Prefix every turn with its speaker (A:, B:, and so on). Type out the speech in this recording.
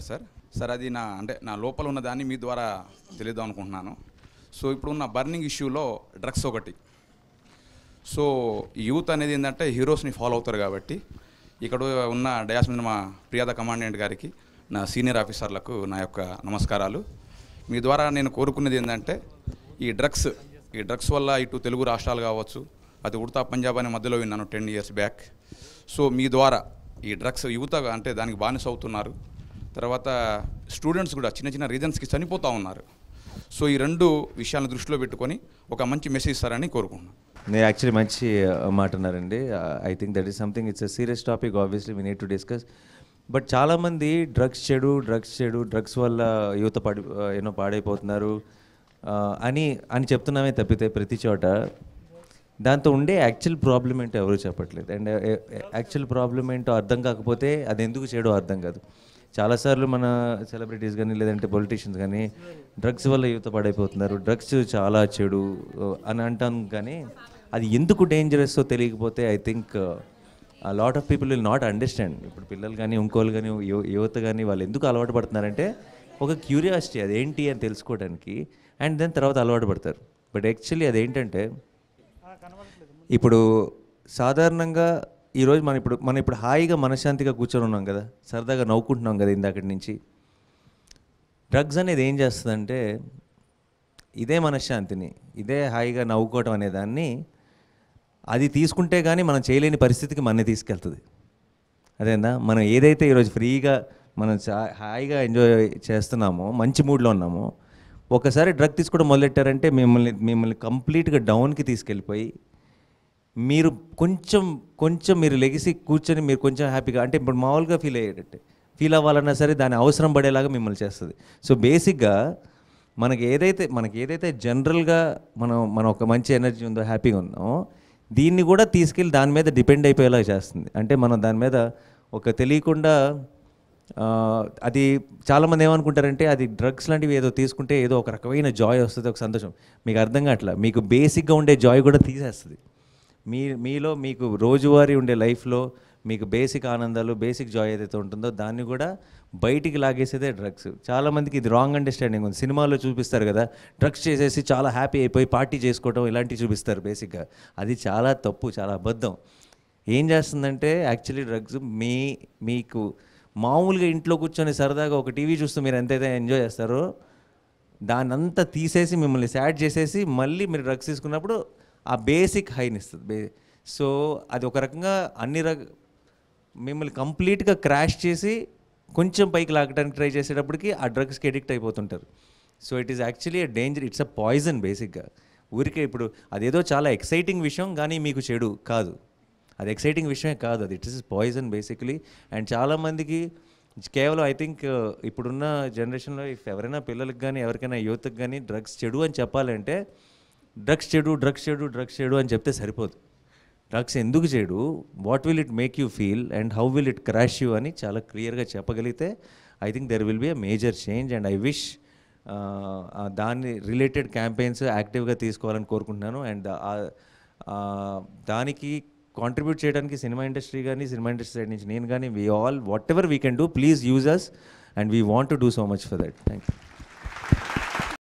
A: చెప్పారు sir. Sir అది నా లోపల ఉన్న దాన్ని మీ ద్వారా తెలియదాం అనుకుంటున్నాను. సో ఇప్పుడున్న బర్నింగ్ ఇష్యూలో డ్రగ్స్ ఒకటి. సో యూత్ అనేది ఏంటంటే హీరోస్ని ఫాలో అవుతారు కాబట్టి ఇక్కడ ఉన్న డయాస్ మీద మా ప్రియాద కమాండెంట్ గారికి, నా సీనియర్ ఆఫీసర్లకు నా యొక్క నమస్కారాలు. మీ ద్వారా నేను కోరుకునేది ఏంటంటే ఈ డ్రగ్స్ వల్ల ఇటు తెలుగు రాష్ట్రాలు కావచ్చు, అది ఉడతా పంజాబ్ అనే మధ్యలో విన్నాను 10 years బ్యాక్. సో మీ ద్వారా ఈ డ్రగ్స్ యువత అంటే దానికి బానిస అవుతున్నారు, తర్వాత స్టూడెంట్స్ కూడా చిన్న చిన్న రీజన్స్కి చనిపోతూ ఉన్నారు. సో ఈ రెండు విషయాలను దృష్టిలో పెట్టుకొని ఒక మంచి మెసేజ్ ఇస్తారని కోరుకుంటున్నాను.
B: నేను యాక్చువల్లీ మంచి మాట అన్నారండి. I think that is something, it's a serious topic, obviously we need to discuss. But చాలామంది డ్రగ్స్ వల్ల యువత పాడైపోతున్నారు అని చెప్తున్నామే తప్పితే ప్రతి చోట దాంతో ఉండే యాక్చువల్ ప్రాబ్లం ఏంటో ఎవరు చెప్పట్లేదు. అండ్ యాక్చువల్ ప్రాబ్లం ఏంటో అర్థం కాకపోతే అది ఎందుకు చేయడో అర్థం కాదు. చాలాసార్లు మన సెలబ్రిటీస్ కానీ లేదంటే పొలిటీషియన్స్ కానీ డ్రగ్స్ వల్ల యువత పాడైపోతున్నారు, డ్రగ్స్ చాలా చెడు అని అంటాం. కానీ అది ఎందుకు డేంజరస్సో తెలియకపోతే I think lot of people will not understand. ఇప్పుడు పిల్లలు కానీ ఇంకోళ్ళు కానీ యువత కానీ వాళ్ళు ఎందుకు అలవాటు పడుతున్నారంటే ఒక క్యూరియాసిటీ అదేంటి అని తెలుసుకోవడానికి, అండ్ దెన్ తర్వాత అలవాటు పడతారు. బట్ యాక్చువల్లీ అదేంటంటే ఇప్పుడు సాధారణంగా ఈరోజు మనం ఇప్పుడు హాయిగా మనశ్శాంతిగా కూర్చొని ఉన్నాం కదా, సరదాగా నవ్వుకుంటున్నాం కదా ఇందాకటి నుంచి. డ్రగ్స్ అనేది ఏం చేస్తుందంటే ఇదే మనశ్శాంతిని, ఇదే హాయిగా నవ్వుకోవటం అనే దాన్ని అది తీసుకుంటే కానీ మనం చేయలేని పరిస్థితికి మనని తీసుకెళ్తుంది. అదేనా మనం ఏదైతే ఈరోజు ఫ్రీగా మనం హాయిగా ఎంజాయ్ చేస్తున్నామో, మంచి మూడ్లో ఉన్నామో, ఒకసారి డ్రగ్ తీసుకోవడం మొదలెట్టారంటే మిమ్మల్ని కంప్లీట్గా డౌన్కి తీసుకెళ్ళిపోయి మీరు కొంచెం మీరు లెగిసి కూర్చొని మీరు కొంచెం హ్యాపీగా అంటే ఇప్పుడు మామూలుగా ఫీల్ అవ్వాలన్నా సరే దాని అవసరం పడేలాగా మిమ్మల్ని చేస్తుంది. సో బేసిక్గా మనకి ఏదైతే జనరల్గా మనం ఒక మంచి ఎనర్జీ ఉందో, హ్యాపీగా ఉందో, దీన్ని కూడా తీసుకెళ్ళి దాని మీద డిపెండ్ అయిపోయేలా చేస్తుంది. అంటే మనం దాని మీద ఒక తెలియకుండా అది చాలామంది ఏమనుకుంటారంటే అది డ్రగ్స్ లాంటివి ఏదో తీసుకుంటే ఏదో ఒక రకమైన జాయ్ వస్తుంది, ఒక సంతోషం. మీకు అర్థం కావట్లా, మీకు బేసిక్గా ఉండే జాయ్ కూడా తీసేస్తుంది. మీలో మీకు రోజువారీ ఉండే లైఫ్లో మీకు బేసిక్ ఆనందాలు, బేసిక్ జాయ్ ఏదైతే ఉంటుందో దాన్ని కూడా బయటికి లాగేసేదే డ్రగ్స్. చాలామందికి ఇది రాంగ్ అండర్స్టాండింగ్ ఉంది. సినిమాల్లో చూపిస్తారు కదా, డ్రగ్స్ చేసేసి చాలా హ్యాపీ అయిపోయి పార్టీ చేసుకోవడం ఇలాంటివి చూపిస్తారు. బేసిక్గా అది చాలా తప్పు, చాలా అబద్ధం. ఏం చేస్తుందంటే యాక్చువల్లీ డ్రగ్స్ మీకు మామూలుగా ఇంట్లో కూర్చొని సరదాగా ఒక టీవీ చూస్తూ మీరు ఎంతైతే ఎంజాయ్ చేస్తారో దాన్నంతా తీసేసి మిమ్మల్ని సాడ్ చేసేసి మళ్ళీ మీరు డ్రగ్స్ తీసుకున్నప్పుడు ఆ బేసిక్ హైని ఇస్తుంది. సో అది ఒక రకంగా మిమ్మల్ని కంప్లీట్గా క్రాష్ చేసి కొంచెం పైకి లాగడానికి ట్రై చేసేటప్పటికి ఆ డ్రగ్స్కి అడిక్ట్ అయిపోతుంటారు. So it is actually a danger, it's a poison. బేసిక్గా ఊరికే ఇప్పుడు అదేదో చాలా ఎక్సైటింగ్ విషయం కానీ మీకు చెడు కాదు, అది ఎక్సైటింగ్ విషయమే కాదు, అది it is poison basically. And చాలామందికి కేవలం ఐ థింక్ ఇప్పుడున్న జనరేషన్లో ఎవరైనా పిల్లలకి కానీ ఎవరికైనా యూత్కి కానీ డ్రగ్స్ చెడు అని చెప్పాలంటే డ్రగ్స్ చెడు అని చెప్తే సరిపోదు. డ్రగ్స్ ఎందుకు చెడు, what will it make you feel and how will it crash you అని చాలా క్లియర్గా చెప్పగలిగితే I think there will be a major change. And I wish దాన్ని రిలేటెడ్ క్యాంపెయిన్స్ యాక్టివ్గా తీసుకోవాలని కోరుకుంటున్నాను. అండ్ దానికి కాంట్రిబ్యూట్ చేయడానికి సినిమా ఇండస్ట్రీ సైడ్ నుంచి నేను కానీ whatever we can do, please use us and we want to do so much for that. Thank you.